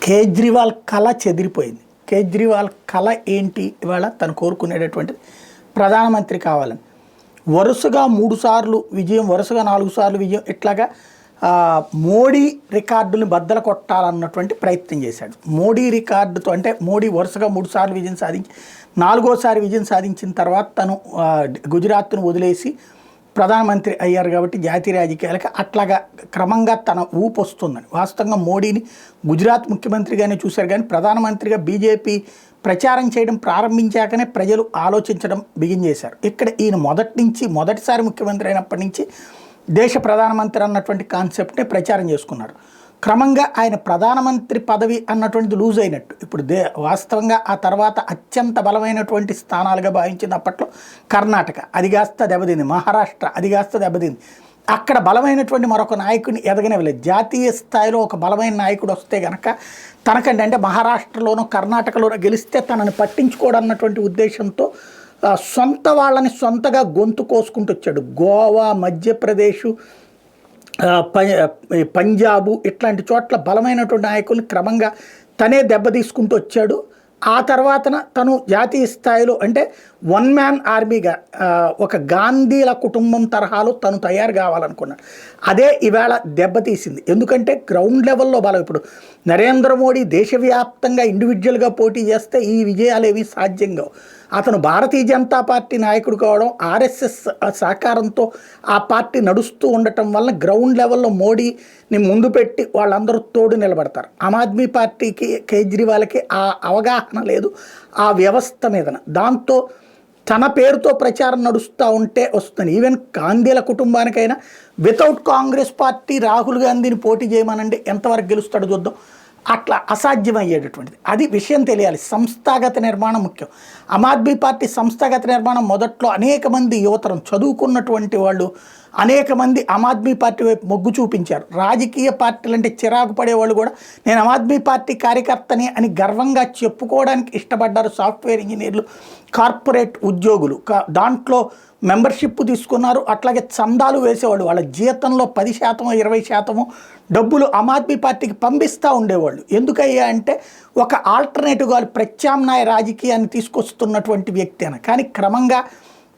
కేజ్రీవాల్ కళ చెదిరిపోయింది. కేజ్రీవాల్ కళ ఏంటి? ఇవాళ తను కోరుకునేటటువంటిది ప్రధానమంత్రి కావాలని. వరుసగా 3 సార్లు విజయం, వరుసగా 4 సార్లు విజయం, ఇట్లాగా మోడీ రికార్డుని బద్దలు కొట్టాలన్నటువంటి ప్రయత్నం చేశాడు. మోడీ రికార్డుతో, అంటే మోడీ వరుసగా 3 సార్లు విజయం సాధించి 4వసారి విజయం సాధించిన తర్వాత తను గుజరాత్ను వదిలేసి ప్రధానమంత్రి అయ్యారు కాబట్టి జాతీయ రాజకీయాలకి అట్లాగా క్రమంగా తన ఊపు వస్తుందని. వాస్తవంగా మోడీని గుజరాత్ ముఖ్యమంత్రిగానే చూశారు, కానీ ప్రధానమంత్రిగా బీజేపీ ప్రచారం చేయడం ప్రారంభించాకనే ప్రజలు ఆలోచించడం బిగిన్ చేశారు. ఇక్కడ ఈయన మొదటిసారి ముఖ్యమంత్రి అయినప్పటి నుంచి దేశ ప్రధానమంత్రి అన్నటువంటి కాన్సెప్ట్నే ప్రచారం చేసుకున్నారు. క్రమంగా ఆయన ప్రధానమంత్రి పదవి అన్నటువంటిది లూజ్ అయినట్టు. ఇప్పుడు వాస్తవంగా ఆ తర్వాత అత్యంత బలమైనటువంటి స్థానాలుగా భావించింది అప్పట్లో కర్ణాటక, అది కాస్త దెబ్బతింది. మహారాష్ట్ర, అది కాస్త దెబ్బతింది. అక్కడ బలమైనటువంటి మరొక నాయకుడిని ఎదగనివ్వలేదు. జాతీయ స్థాయిలో ఒక బలమైన నాయకుడు వస్తే కనుక తనకంటే, అంటే మహారాష్ట్రలోనో కర్ణాటకలోనో గెలిస్తే తనని పట్టించుకోవడం అన్నటువంటి ఉద్దేశంతో సొంత వాళ్ళని సొంతగా గొంతు కోసుకుంటూ వచ్చాడు. గోవా, మధ్యప్రదేశ్, పంజాబు ఇట్లాంటి చోట్ల బలమైనటువంటి నాయకుల్ని క్రమంగా తనే దెబ్బతీసుకుంటూ వచ్చాడు. ఆ తర్వాతన తను జాతీయ స్థాయిలో, అంటే వన్ మ్యాన్ ఆర్మీగా ఒక గాంధీల కుటుంబం తరహాలో తను తయారు కావాలనుకున్నాడు. అదే ఈవేళ దెబ్బతీసింది. ఎందుకంటే గ్రౌండ్ లెవెల్లో బలం. ఇప్పుడు నరేంద్ర మోడీ దేశవ్యాప్తంగా ఇండివిజువల్గా పోటీ చేస్తే ఈ విజయాలు ఏమీ సాధ్యం కావు. అతను భారతీయ జనతా పార్టీ నాయకుడు కావడం, ఆర్ఎస్ఎస్ సహకారంతో ఆ పార్టీ నడుస్తూ ఉండటం వల్ల గ్రౌండ్ లెవెల్లో మోడీని ముందు పెట్టి వాళ్ళందరూ తోడు నిలబడతారు. ఆమ్ ఆద్మీ పార్టీకి, కేజ్రీవాల్కి ఆ అవగాహన లేదు ఆ వ్యవస్థ మీదన. దాంతో తన పేరుతో ప్రచారం నడుస్తూ ఉంటే వస్తుంది. ఈవెన్ గాంధీల కుటుంబానికైనా వితౌట్ కాంగ్రెస్ పార్టీ రాహుల్ గాంధీని పోటీ చేయమనండి, ఎంతవరకు గెలుస్తాడో చూద్దాం. అట్లా అసాధ్యమయ్యేటటువంటిది. అది విషయం తెలియాలి. సంస్థాగత నిర్మాణం ముఖ్యం. ఆమ్ ఆద్మీ పార్టీ సంస్థాగత నిర్మాణం మొదట్లో అనేక మంది యువతరం చదువుకున్నటువంటి వాళ్ళు అనేక మంది ఆమ్ ఆద్మీ పార్టీ వైపు మొగ్గు చూపించారు. రాజకీయ పార్టీలు అంటే చిరాకు పడేవాళ్ళు కూడా నేను ఆమ్ ఆద్మీ పార్టీ కార్యకర్తని అని గర్వంగా చెప్పుకోవడానికి ఇష్టపడ్డారు. సాఫ్ట్వేర్ ఇంజనీర్లు, కార్పొరేట్ ఉద్యోగులు దాంట్లో మెంబర్షిప్ తీసుకున్నారు. అట్లాగే చందాలు వేసేవాళ్ళు. వాళ్ళ జీతంలో 10%, 20% డబ్బులు ఆమ్ ఆద్మీ పార్టీకి పంపిస్తూ ఉండేవాళ్ళు. ఎందుకయ్యా అంటే ఒక ఆల్టర్నేటివ్గా ప్రత్యామ్నాయ రాజకీయాన్ని తీసుకొస్తున్నటువంటి వ్యక్తి అని. కానీ క్రమంగా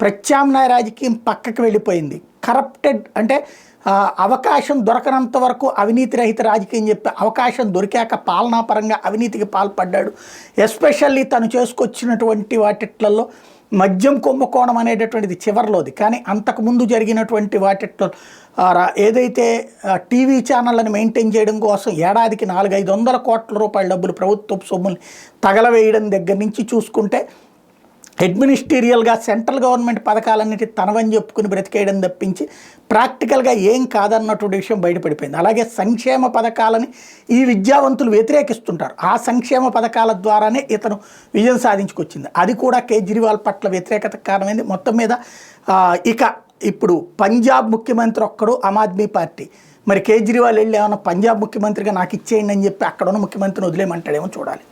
ప్రత్యామ్నాయ రాజకీయం పక్కకి వెళ్ళిపోయింది. కరప్టెడ్, అంటే అవకాశం దొరకనంత వరకు అవినీతి రహిత రాజకీయం చెప్పి అవకాశం దొరికాక పాలనాపరంగా అవినీతికి పాల్పడ్డాడు. ఎస్పెషల్లీ తను చేసుకొచ్చినటువంటి వాటిట్లలో మద్యం కుంభకోణం అనేటటువంటిది చివరిలోది. కానీ అంతకుముందు జరిగినటువంటి వాటిట్లో ఏదైతే టీవీ ఛానళ్ళని మెయింటైన్ చేయడం కోసం ఏడాదికి 400-500 కోట్ల రూపాయల డబ్బులు ప్రభుత్వ సొమ్ముల్ని తగలవేయడం దగ్గర నుంచి చూసుకుంటే అడ్మినిస్ట్రేరియల్గా సెంట్రల్ గవర్నమెంట్ పథకాలన్నిటి తనవని చెప్పుకుని బ్రతికేయడం తప్పించి ప్రాక్టికల్గా ఏం కాదన్నటువంటి విషయం బయటపడిపోయింది. అలాగే సంక్షేమ పథకాలని ఈ విద్యావంతులు వ్యతిరేకిస్తుంటారు. ఆ సంక్షేమ పథకాల ద్వారానే ఇతను విజయం సాధించుకొచ్చింది. అది కూడా కేజ్రీవాల్ పట్ల వ్యతిరేకత కారణమైంది. మొత్తం మీద ఇక ఇప్పుడు పంజాబ్ ముఖ్యమంత్రి ఒక్కడు ఆమ్ ఆద్మీ పార్టీ. మరి కేజ్రీవాల్ వెళ్ళి ఏమన్నా పంజాబ్ ముఖ్యమంత్రిగా నాకు ఇచ్చేయండి అని చెప్పి అక్కడ ఉన్న ముఖ్యమంత్రిని వదిలేయమంటాడేమో చూడాలి.